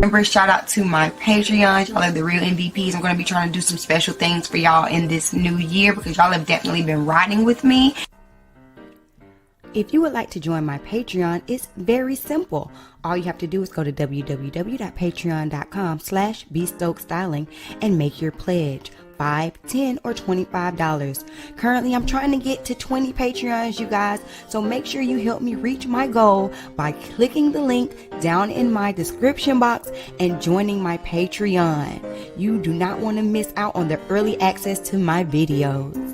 Remember, shout out to my Patreon. Y'all are the real MVPs. I'm going to be trying to do some special things for y'all in this new year because y'all have definitely been riding with me. If you would like to join my Patreon, it's very simple. All you have to do is go to www.patreon.com/bstokestyling and make your pledge. $5, $10, or $25. Currently, I'm trying to get to 20 Patreons, you guys, so make sure you help me reach my goal by clicking the link down in my description box and joining my Patreon. You do not want to miss out on the early access to my videos.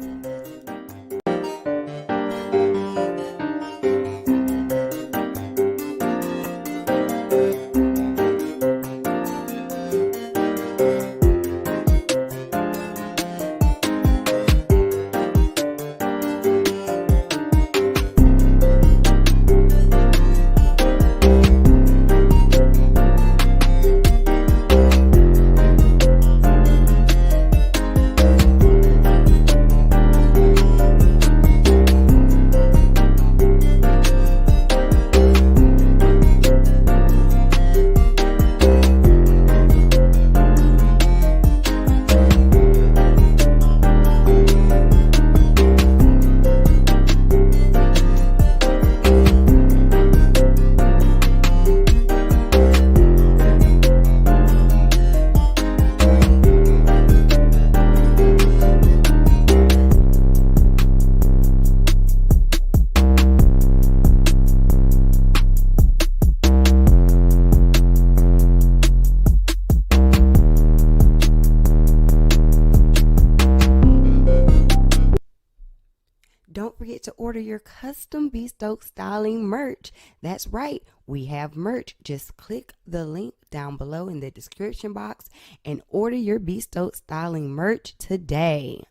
Don't forget to order your custom B Stokes styling merch. That's right, we have merch. Just click the link down below in the description box and order your B Stokes styling merch today.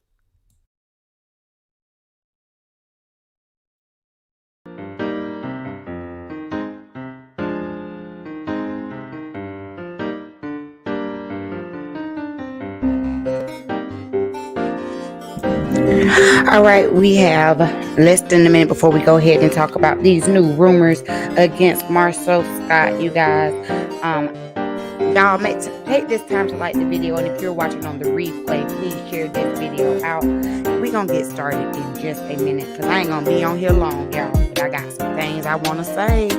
All right, we have less than a minute before we go ahead and talk about these new rumors against Marsau Scott, you guys. Y'all take this time to like the video, and if you're watching on the replay, please share this video out. We're gonna get started in just a minute because I ain't gonna be on here long, y'all, but I got some things I want to say.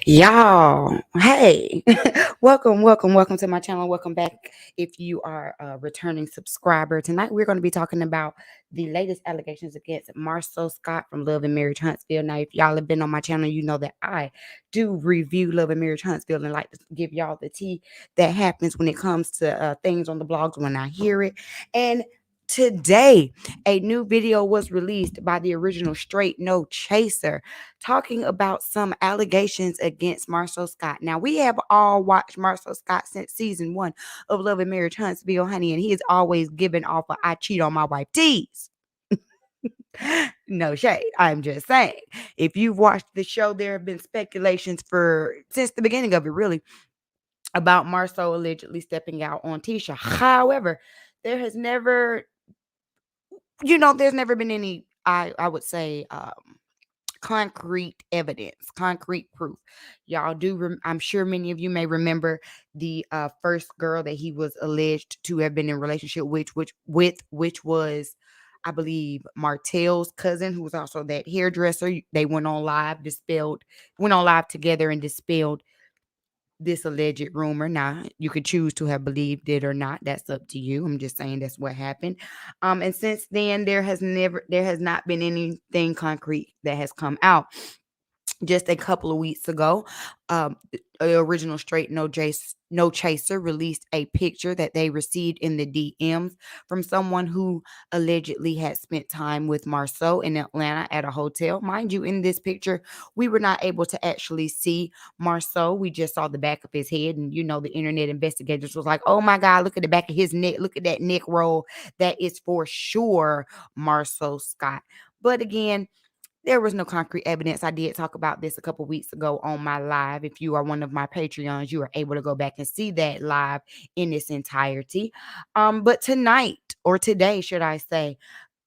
Y'all, hey, welcome to my channel. Welcome back if you are a returning subscriber. Tonight we're going to be talking about the latest allegations against Marsau Scott from Love and Marriage Huntsville. Now, if y'all have been on my channel, you know that I do review Love and Marriage Huntsville and like to give y'all the tea that happens when it comes to things on the blogs when I hear it. And today, a new video was released by the original Straight No Chaser talking about some allegations against Marsau Scott. Now, we have all watched Marsau Scott since season 1 of Love and Marriage Huntsville, honey, and he is always giving off a I cheat on my wife tease. No shade. I'm just saying. If you've watched the show, there have been speculations since the beginning of it, really, about Marsau allegedly stepping out on Tisha. However, there's never been any, I would say, concrete evidence, concrete proof. Y'all I'm sure many of you may remember the first girl that he was alleged to have been in a relationship with, which was, I believe, Martell's cousin, who was also that hairdresser. They went on live together and dispelled this alleged rumor. Now, you could choose to have believed it or not. That's up to you. I'm just saying that's what happened. And since then, there has not been anything concrete that has come out. Just a couple of weeks ago, the original Straight No Chaser released a picture that they received in the DMs from someone who allegedly had spent time with Marsau in Atlanta at a hotel. Mind you, in this picture, we were not able to actually see Marsau. We just saw the back of his head, and the internet investigators was like, "Oh my God, look at the back of his neck. Look at that neck roll. That is for sure Marsau Scott." But again, there was no concrete evidence. I did talk about this a couple weeks ago on my live. If you are one of my Patreons, you are able to go back and see that live in its entirety. But tonight, or today, should I say,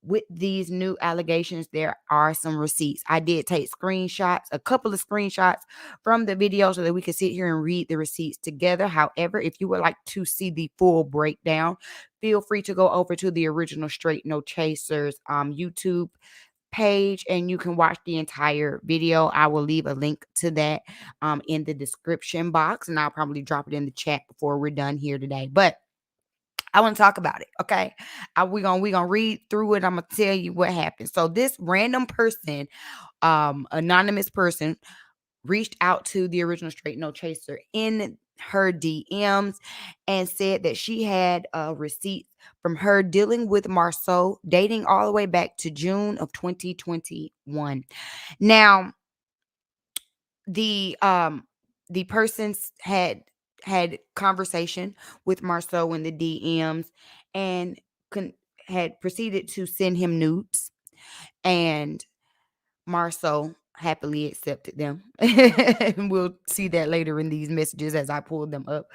with these new allegations, there are some receipts. I did take screenshots, a couple of screenshots from the video so that we could sit here and read the receipts together. However, if you would like to see the full breakdown, feel free to go over to the original Straight No Chasers YouTube page and you can watch the entire video. I will leave a link to that in the description box, and I'll probably drop it in the chat before we're done here today. But I want to talk about it, okay? We're gonna read through it. I'm gonna tell you what happened. So this random person, anonymous person, reached out to the original Straight No Chaser in her DMs and said that she had receipts from her dealing with Marsau dating all the way back to June of 2021. Now, the persons had conversation with Marsau in the DMs and had proceeded to send him nudes, and Marsau happily accepted them. And we'll see that later in these messages as I pull them up.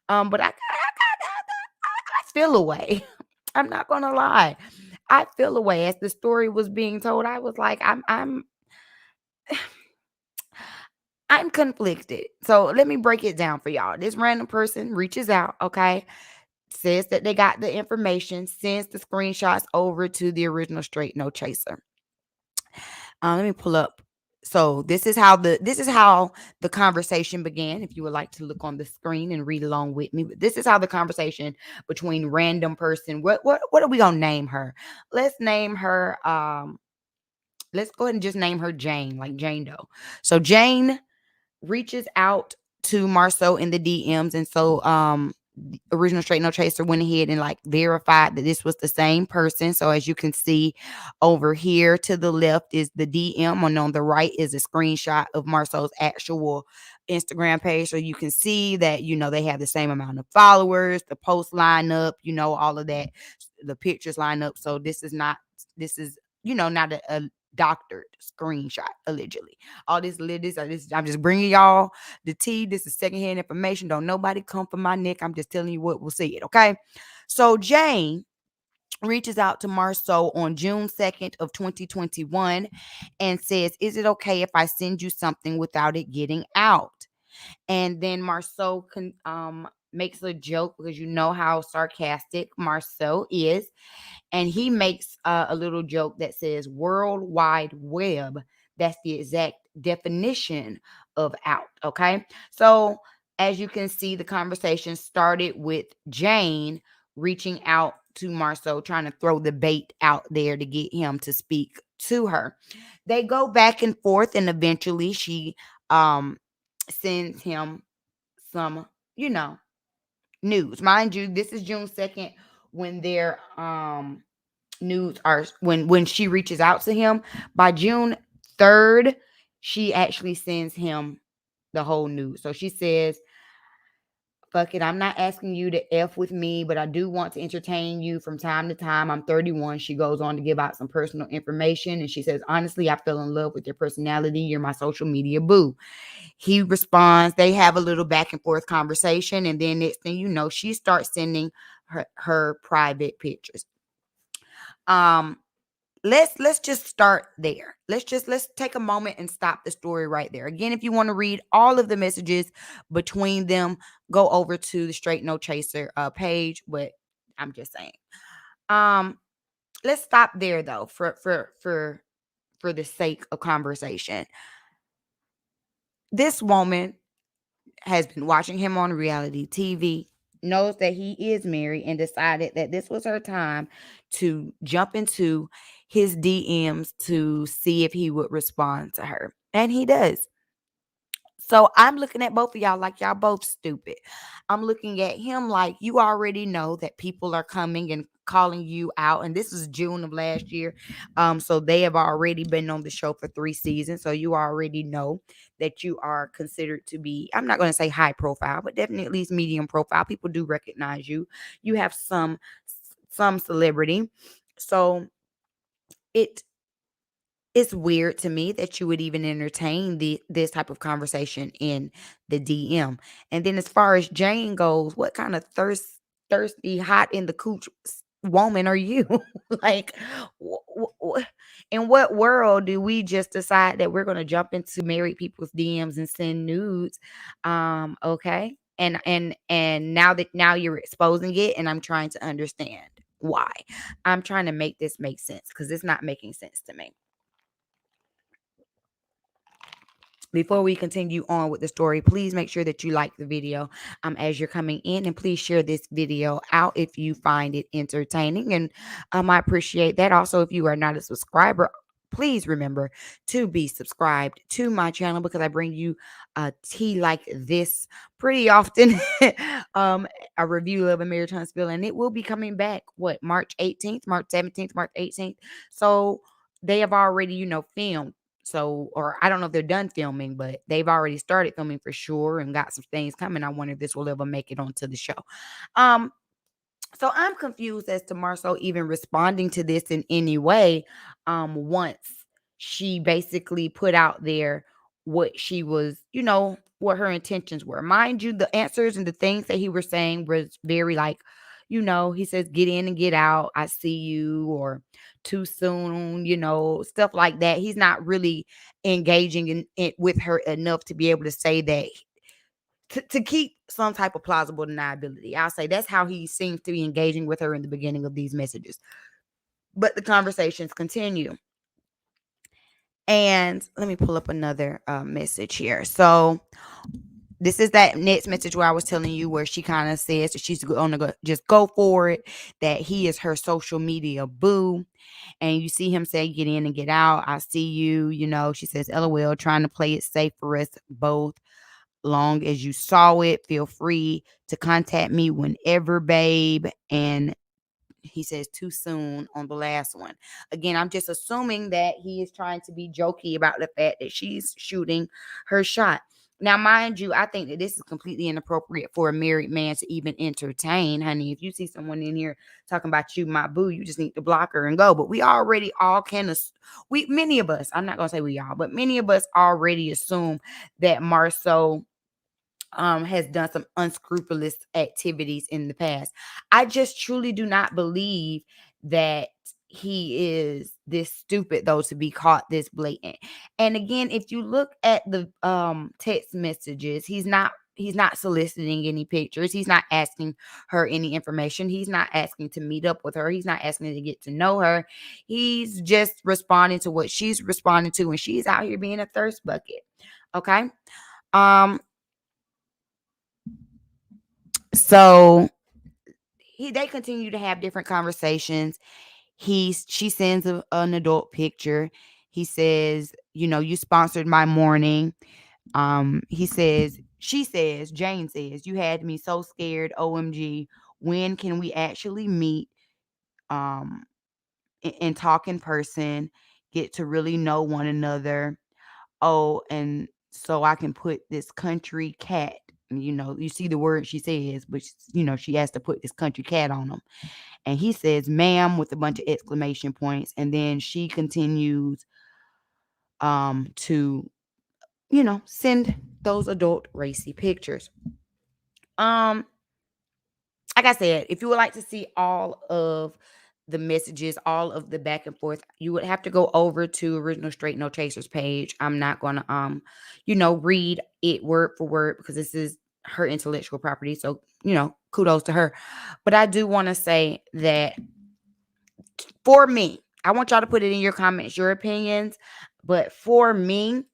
But I feel away. I'm not gonna lie. I feel away as the story was being told. I was like, I'm conflicted. So let me break it down for y'all. This random person reaches out, okay? Says that they got the information, sends the screenshots over to the original Straight No Chaser. Let me pull up. So this is how the conversation began. If you would like to look on the screen and read along with me, but this is how the conversation between random person. What are we gonna name her? Let's name her. Let's go ahead and just name her Jane, like Jane Doe. So Jane reaches out to Marsau in the DMs, and so the original Straight No Chaser went ahead and verified that this was the same person. So as you can see over here to the left is the DM, and on the right is a screenshot of Marsau's actual Instagram page. So you can see that they have the same amount of followers, the posts line up, all of that, the pictures line up. So this is not not a doctored screenshot, allegedly. All this, I'm just bringing y'all the tea. This is secondhand information. Don't nobody come for my neck. I'm just telling you what we'll see it, okay? So Jane reaches out to Marsau on June 2nd of 2021 and says, "Is it okay if I send you something without it getting out?" And then Marsau makes a joke, because you know how sarcastic Marsau is. And he makes a little joke that says World Wide Web. That's the exact definition of out. Okay. So as you can see, the conversation started with Jane reaching out to Marsau, trying to throw the bait out there to get him to speak to her. They go back and forth, and eventually she sends him some, news. Mind you, this is June 2nd when their news are when she reaches out to him. By June 3rd, she actually sends him the whole news. So she says, "Fuck it, I'm not asking you to F with me, but I do want to entertain you from time to time. I'm 31. She goes on to give out some personal information. And she says, "Honestly, I fell in love with your personality. You're my social media boo." He responds. They have a little back and forth conversation. And then next thing you know, she starts sending her private pictures. Let's just start there. Let's take a moment and stop the story right there. Again, if you want to read all of the messages between them, go over to the Straight No Chaser page. But I'm just saying, let's stop there though for the sake of conversation. This woman has been watching him on reality TV, knows that he is married, and decided that this was her time to jump into his DMs to see if he would respond to her. And he does. So I'm looking at both of y'all like y'all both stupid. I'm looking at him like you already know that people are coming and calling you out. And this is June of last year. So they have already been on the show for 3 seasons. So you already know that you are considered to be, I'm not going to say high profile, but definitely at least medium profile. People do recognize you. You have some celebrity. So it's weird to me that you would even entertain this type of conversation in the DM. And then as far as Jane goes, what kind of thirsty, hot in the cooch woman are you? Like, in what world do we just decide that we're going to jump into married people's DMs and send nudes? Okay. And now you're exposing it, and I'm trying to understand why. I'm trying to make this make sense because it's not making sense to me. Before we continue on with the story, please make sure that you like the video as you're coming in, and please share this video out if you find it entertaining. And I appreciate that. Also, if you are not a subscriber, please remember to be subscribed to my channel because I bring you tea like this pretty often. A review of a Marriage Huntsville, and it will be coming back March 18th, March 17th, March 18th. So they have already, filmed. So, or I don't know if they're done filming, but they've already started filming for sure and got some things coming. I wonder if this will ever make it onto the show. So I'm confused as to Marsau even responding to this in any way. Once she basically put out there what she was, what her intentions were. Mind you, the answers and the things that he was saying was very like, he says, get in and get out. I see you, or too soon, stuff like that. He's not really engaging in it with her enough to be able to say that to keep some type of plausible deniability. I'll say that's how he seems to be engaging with her in the beginning of these messages. But the conversations continue. And let me pull up another message here. So this is that next message where I was telling you where she kind of says that she's going to just go for it, that he is her social media boo. And you see him say, get in and get out. I see you, she says, LOL, trying to play it safe for us both. Long as you saw it, feel free to contact me whenever, babe. And he says too soon on the last one. Again, I'm just assuming that he is trying to be jokey about the fact that she's shooting her shot. Now, mind you, I think that this is completely inappropriate for a married man to even entertain, honey. If you see someone in here talking about you, my boo, you just need to block her and go. But we already all many of us, I'm not going to say we all, but many of us already assume that Marsau has done some unscrupulous activities in the past. I just truly do not believe that he is this stupid, though, to be caught this blatant. And again, if you look at the text messages, he's not soliciting any pictures. He's not asking her any information. He's not asking to meet up with her. He's not asking to get to know her. He's just responding to what she's responding to, and she's out here being a thirst bucket. Okay. So they continue to have different conversations. She sends an adult picture. He says, you sponsored my morning. Jane says, you had me so scared. OMG. When can we actually meet and talk in person, get to really know one another? Oh, and so I can put this country cat, you see the word she says, but she has to put this country cat on him. And he says, ma'am, with a bunch of exclamation points. And then she continues to, send those adult racy pictures. Like I said, if you would like to see all of the messages, all of the back and forth, you would have to go over to Original Straight No Chasers page. I'm not going to, read it word for word because this is her intellectual property. So, kudos to her. But I do want to say that for me, I want y'all to put it in your comments, your opinions. But for me,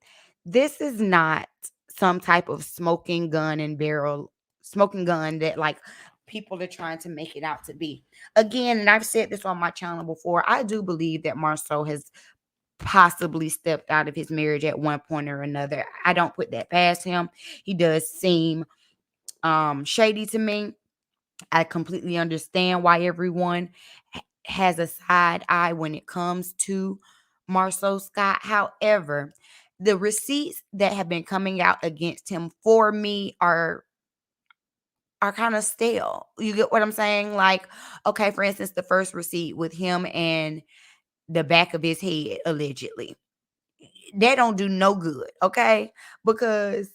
this is not some type of smoking gun that like people are trying to make it out to be. Again, and I've said this on my channel before, I do believe that Marsau has possibly stepped out of his marriage at one point or another. I don't put that past him. He does seem shady to me. I completely understand why everyone has a side eye when it comes to Marsau Scott. However, the receipts that have been coming out against him for me are kind of stale. You get what I'm saying? Like, okay, for instance, the first receipt with him and the back of his head, allegedly. That don't do no good, okay? Because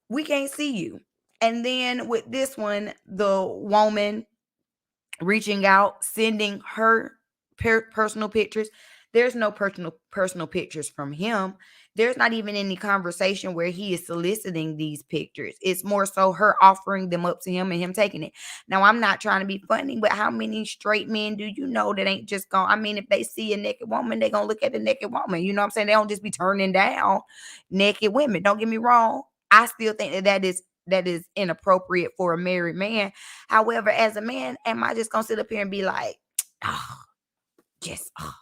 we can't see you. And then with this one, the woman reaching out, sending her personal pictures. There's no personal pictures from him. There's not even any conversation where he is soliciting these pictures. It's more so her offering them up to him and him taking it. Now, I'm not trying to be funny, but how many straight men do you know that ain't just gonna, I mean, if they see a naked woman, they're gonna look at the naked woman. You know what I'm saying? They don't just be turning down naked women. Don't get me wrong. I still think that is inappropriate for a married man. However, as a man, am I just gonna sit up here and be like, oh, just, oh,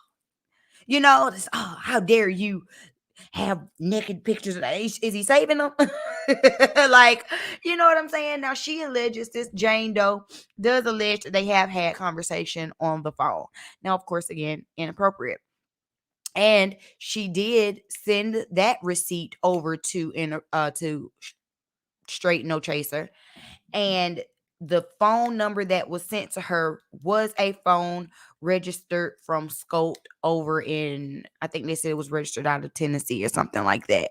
how dare you have naked pictures of that? Is he saving them? Like, you know what I'm saying? Now, she alleges, this Jane Doe does allege that they have had conversation on the phone. Now, of course, again, inappropriate. And she did send that receipt over to Straight No Chaser. And the phone number that was sent to her was a phone registered from Scott over in, I think they said it was registered out of Tennessee or something like that.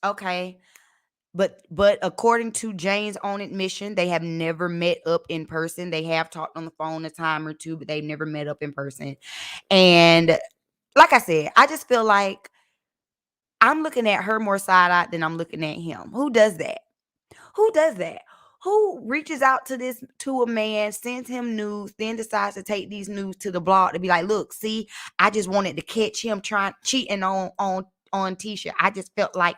Okay. But according to Jane's own admission, they have never met up in person. They have talked on the phone a time or two, but they've never met up in person. And like I said, I just feel like I'm looking at her more side-eyed than I'm looking at him. Who does that? Who does that? Who reaches out to a man, sends him news, then decides to take these news to the blog to be like, look, see, I just wanted to catch him cheating on Tisha. I just felt like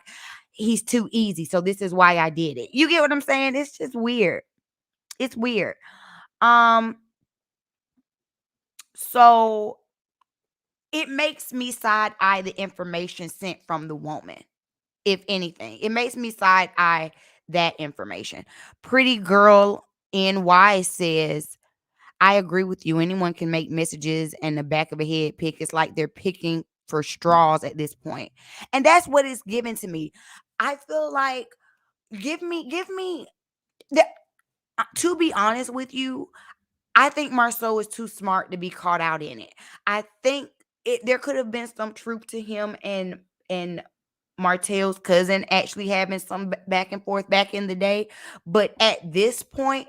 he's too easy. So this is why I did it. You get what I'm saying? It's just weird. It's weird. So it makes me side eye the information sent from the woman. If anything, it makes me side eye that information. Pretty Girl NY says, I agree with you. Anyone can make messages and the back of a head pick. It's like they're picking for straws at this point. And that's what it's given to me. I feel like give me to be honest with you, I think Marsau is too smart to be caught out in it. I think there could have been some truth to him and Martell's cousin actually having some back and forth back in the day. But at this point,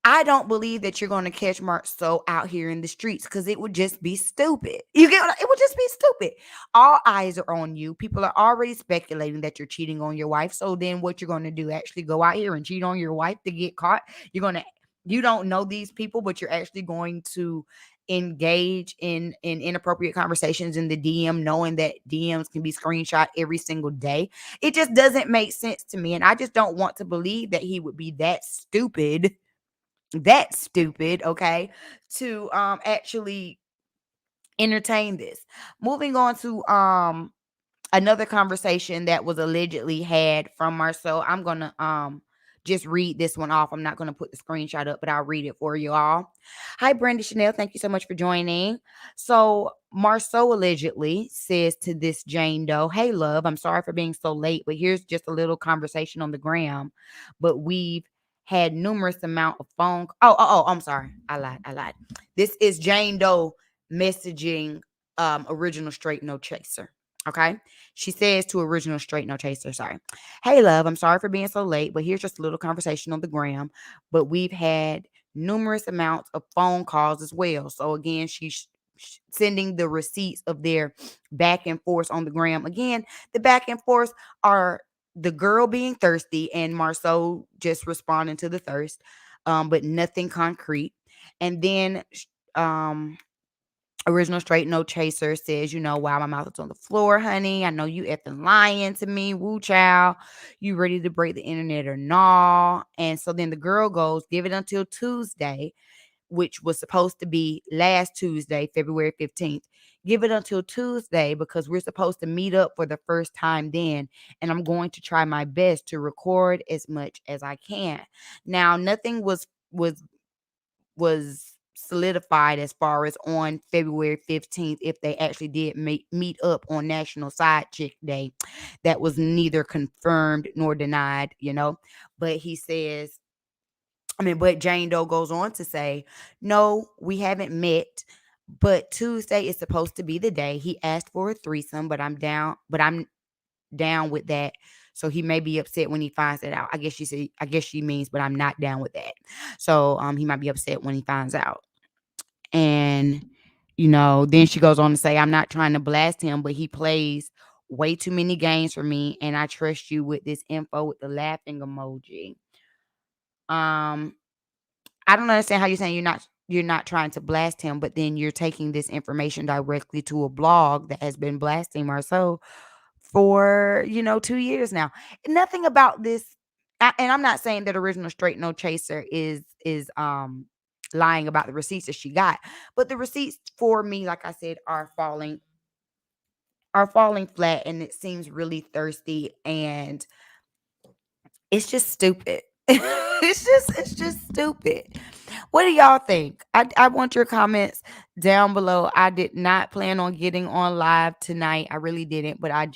I don't believe that you're going to catch Marsau out here in the streets because it would just be stupid. You get it? Would just be stupid. All eyes are on you. People are already speculating that you're cheating on your wife. So then what you're going to do? Actually go out here and cheat on your wife to get caught? You don't know these people, but you're actually going to engage in inappropriate conversations in the DM, knowing that DMs can be screenshot every single day. It just doesn't make sense to me. And I just don't want to believe that he would be that stupid, okay, to actually entertain this. Moving on to another conversation that was allegedly had from Marsau. I'm gonna just read this one off. I'm not gonna put the screenshot up, but I'll read it for you all. Hi, Brenda Chanel. Thank you so much for joining. So Marsau allegedly says to this Jane Doe, hey love, I'm sorry for being so late, but here's just a little conversation on the gram. But we've had numerous amount of phone. I'm sorry. I lied. This is Jane Doe messaging original Straight No Chaser. Okay. She says to original Straight No Chaser, sorry. Hey love, I'm sorry for being so late, but here's just a little conversation on the gram. But we've had numerous amounts of phone calls as well. So again, she's sending the receipts of their back and forth on the gram. Again, the back and forth are the girl being thirsty and Marsau just responding to the thirst, but nothing concrete. And then Original Straight No Chaser says, wow, my mouth is on the floor, honey. I know you effing lying to me. Woo child. You ready to break the internet or nah? And so then the girl goes, give it until Tuesday, which was supposed to be last Tuesday, February 15th. Give it until Tuesday because we're supposed to meet up for the first time then. And I'm going to try my best to record as much as I can. Now, nothing was solidified as far as on February 15th if they actually did meet up on National Side Chick Day. That was neither confirmed nor denied, But he says, but Jane Doe goes on to say, no, we haven't met, but Tuesday is supposed to be the day. He asked for a threesome, but I'm down with that. So he may be upset when he finds that out. I guess she means, but I'm not down with that. So he might be upset when he finds out. And then she goes on to say, I'm not trying to blast him, but he plays way too many games for me, and I trust you with this info with the laughing emoji. I don't understand how you're saying you're not trying to blast him, but then you're taking this information directly to a blog that has been blasting Marsau for 2 years now. Nothing about this, and I'm not saying that Original Straight No Chaser is lying about the receipts that she got, but the receipts for me, like I said, are falling flat, and it seems really thirsty, and it's just stupid. It's just stupid. What do y'all think? I want your comments down below. I did not plan on getting on live tonight. I really didn't, but I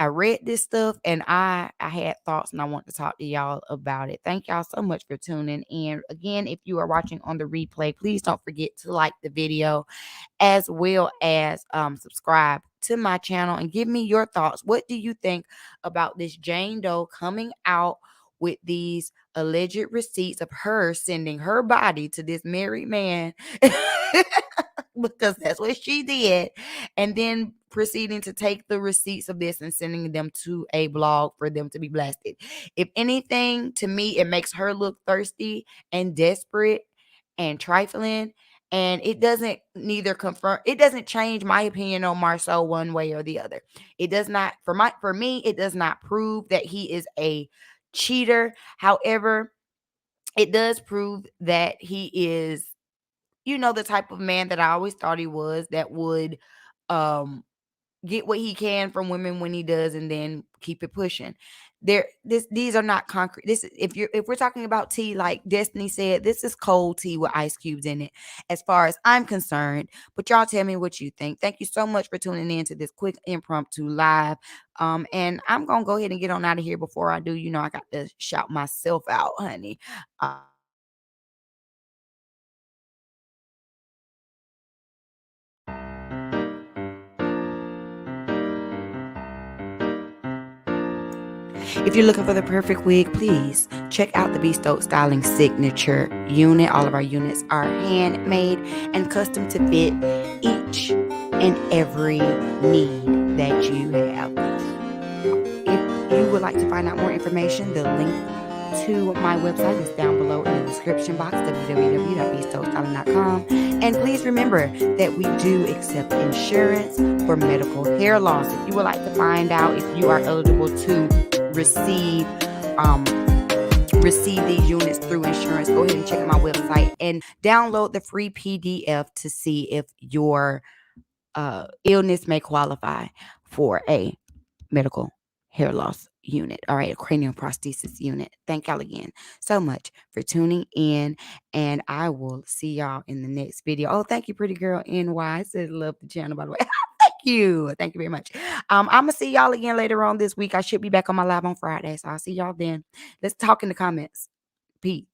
read this stuff and I had thoughts and I want to talk to y'all about it. Thank y'all so much for tuning in. Again, if you are watching on the replay, please don't forget to like the video as well as subscribe to my channel and give me your thoughts. What do you think about this Jane Doe coming out with these alleged receipts of her sending her body to this married man? Because that's what she did, and then proceeding to take the receipts of this and sending them to a blog for them to be blasted. If anything, to me, it makes her look thirsty and desperate and trifling, and it doesn't change my opinion on Marsau one way or the other. It does not, for me, it does not prove that he is a cheater. However, it does prove that he is the type of man that I always thought he was, that would get what he can from women when he does and then keep it pushing. These are not concrete. If we're talking about tea, like Destiny said, this is cold tea with ice cubes in it, as far as I'm concerned. But y'all tell me what you think. Thank you so much for tuning in to this quick impromptu live. And I'm gonna go ahead and get on out of here. Before I do, I got to shout myself out, honey. If you're looking for the perfect wig, please check out the Stokes Styling Signature unit. All of our units are handmade and custom to fit each and every need that you have. If you would like to find out more information, the link to my website is down below in the description box, www.bestokesstyling.com. And please remember that we do accept insurance for medical hair loss. If you would like to find out if you are eligible to receive these units through insurance, go ahead and check out my website and download the free PDF to see if your illness may qualify for a medical hair loss unit. All right, a cranial prosthesis unit. Thank y'all again so much for tuning in, and I will see y'all in the next video. Oh, thank you, pretty girl NY. I said love the channel, by the way. Thank you very much. I'm gonna see y'all again later on this week. I should be back on my live on Friday, so I'll see y'all then. Let's talk in the comments. Peace.